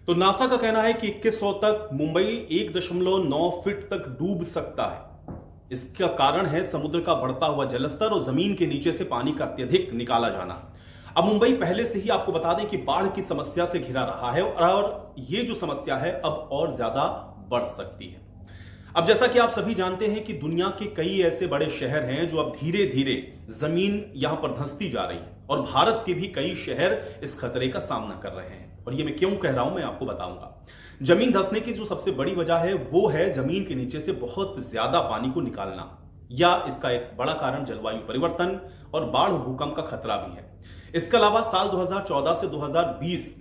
तो नासा का कहना है कि 2100 तक मुंबई 1.9 फीट तक डूब सकता है। इसका कारण है समुद्र का बढ़ता हुआ जलस्तर और जमीन के नीचे से पानी का अत्यधिक निकाला जाना। अब मुंबई पहले से ही आपको बता दें कि बाढ़ की समस्या से घिरा रहा है और ये जो समस्या है अब और ज्यादा बढ़ सकती है। अब जैसा कि आप सभी जानते हैं कि दुनिया के कई ऐसे बड़े शहर हैं जो अब धीरे धीरे जमीन यहां पर धंसती जा रही है और भारत के भी कई शहर इस खतरे का सामना कर रहे हैं। और ये मैं क्यों कह रहा हूं मैं आपको बताऊंगा। जमीन धंसने की जो सबसे बड़ी वजह है वो है जमीन के नीचे से बहुत ज्यादा पानी को निकालना, या इसका एक बड़ा कारण जलवायु परिवर्तन और बाढ़ भूकंप का खतरा भी है। इसके अलावा साल 2014 से 2020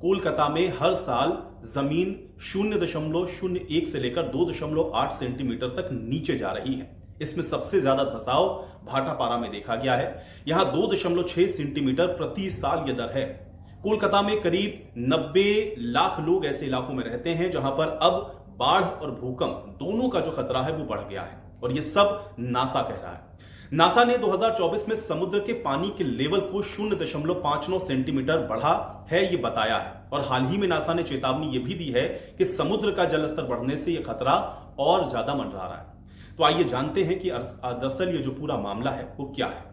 कोलकाता में हर साल जमीन 0.01 से लेकर 2.8 सेंटीमीटर तक नीचे जा रही है। इसमें सबसे ज्यादा धंसाव भाटापारा में देखा गया है। यहां 2.6 सेंटीमीटर प्रति साल यह दर है। कोलकाता में करीब 90 लाख लोग ऐसे इलाकों में रहते हैं जहां पर अब बाढ़ और भूकंप दोनों का जो खतरा है वो बढ़ गया है। और यह सब नासा कह रहा है। नासा ने 2024 में समुद्र के पानी के लेवल को 0.59 सेंटीमीटर बढ़ा है ये बताया है। और हाल ही में नासा ने चेतावनी ये भी दी है कि समुद्र का जलस्तर बढ़ने से यह खतरा और ज्यादा मंडरा रहा है। तो आइए जानते हैं कि दरअसल ये जो पूरा मामला है वो क्या है।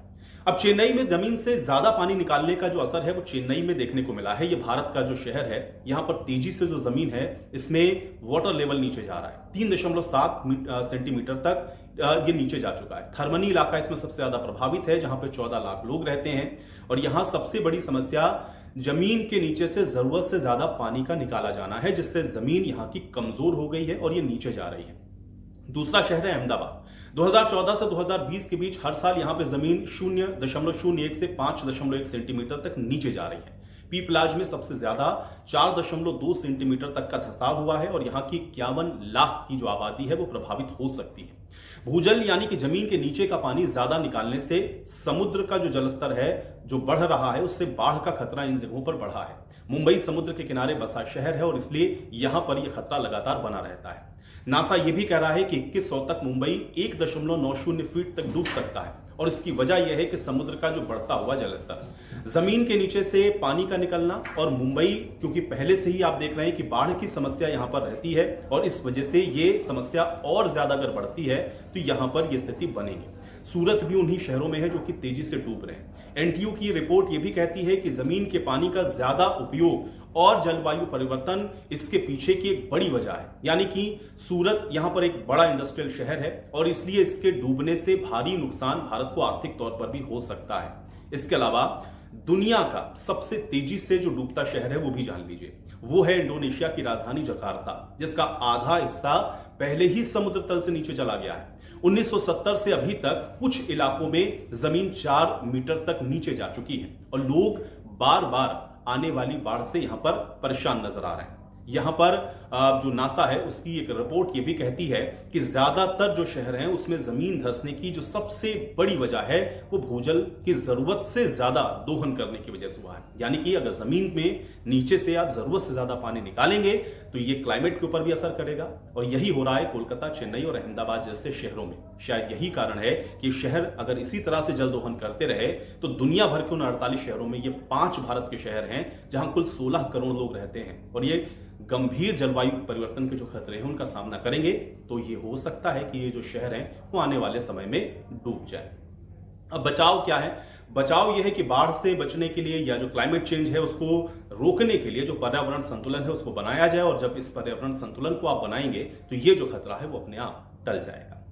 अब चेन्नई में जमीन से ज्यादा पानी निकालने का जो असर है वो चेन्नई में देखने को मिला है। ये भारत का जो शहर है, यहां पर तेजी से जो जमीन है इसमें वाटर लेवल नीचे जा रहा है। 3.7 सेंटीमीटर तक ये नीचे जा चुका है। थर्मनी इलाका इसमें सबसे ज्यादा प्रभावित है जहां पर 14 लाख लोग रहते हैं। और यहां सबसे बड़ी समस्या जमीन के नीचे से जरूरत से ज्यादा पानी का निकाला जाना है, जिससे जमीन यहां की कमजोर हो गई है और ये नीचे जा रही है। दूसरा शहर है अहमदाबाद। 2014 से 2020 के बीच हर साल यहां पे जमीन 0.01 से 5.1 सेंटीमीटर तक नीचे जा रही है। पीपलाज में सबसे ज्यादा 4.2 सेंटीमीटर तक का धंसाव हुआ है और यहां की 51 लाख की जो आबादी है वो प्रभावित हो सकती है। भूजल यानी कि जमीन के नीचे का पानी ज्यादा निकालने से समुद्र का जो जलस्तर है जो बढ़ रहा है उससे बाढ़ का खतरा इन जगहों पर बढ़ा है। मुंबई समुद्र के किनारे बसा शहर है और इसलिए यहां पर यह खतरा लगातार बना रहता है। नासा यह भी कह रहा है कि 2100 तक मुंबई 1.90 फीट तक डूब सकता है और इसकी वजह यह है कि समुद्र का जो बढ़ता हुआ जलस्तर, जमीन के नीचे से पानी का निकलना और मुंबई क्योंकि पहले से ही आप देख रहे हैं कि बाढ़ की समस्या यहां पर रहती है और इस वजह से ये समस्या और ज्यादा अगर बढ़ती है तो यहां पर यह स्थिति बनेगी। सूरत भी उन्हीं शहरों में है जो कि तेजी से डूब रहे हैं। एनटीयू की रिपोर्ट यह भी कहती है कि जमीन के पानी का ज्यादा उपयोग और जलवायु परिवर्तन इसके पीछे की एक बड़ी वजह है। यानी कि सूरत यहां पर एक बड़ा इंडस्ट्रियल शहर है और इसलिए इसके डूबने से भारी नुकसान भारत को आर्थिक तौर पर भी हो सकता है। इसके अलावा दुनिया का सबसे तेजी से जो डूबता शहर है वो भी जान लीजिए, वो है इंडोनेशिया की राजधानी जकार्ता, जिसका आधा हिस्सा पहले ही समुद्र तल से नीचे चला गया है। 1970 से अभी तक कुछ इलाकों में जमीन 4 मीटर तक नीचे जा चुकी है और लोग बार बार आने वाली बाढ़ से यहां पर परेशान नजर आ रहे हैं। यहां पर जो नासा है उसकी एक रिपोर्ट ये भी कहती है कि ज्यादातर जो शहर हैं उसमें जमीन धंसने की जो सबसे बड़ी वजह है वो भूजल की जरूरत से ज्यादा दोहन करने की वजह से हुआ है। यानी कि अगर जमीन में नीचे से आप जरूरत से ज्यादा पानी निकालेंगे तो ये क्लाइमेट के ऊपर भी असर करेगा और यही हो रहा है कोलकाता, चेन्नई और अहमदाबाद जैसे शहरों में। शायद यही कारण है कि शहर अगर इसी तरह से जल दोहन करते रहे तो दुनिया भर के उन 48 शहरों में ये 5 भारत के शहर हैं जहां कुल 16 करोड़ लोग रहते हैं और ये गंभीर जलवायु परिवर्तन के जो खतरे हैं उनका सामना करेंगे। तो ये हो सकता है कि ये जो शहर हैं वो आने वाले समय में डूब जाए। अब बचाव क्या है? बचाव यह है कि बाढ़ से बचने के लिए या जो क्लाइमेट चेंज है उसको रोकने के लिए जो पर्यावरण संतुलन है उसको बनाया जाए और जब इस पर्यावरण संतुलन को आप बनाएंगे तो ये जो खतरा है वो अपने आप टल जाएगा।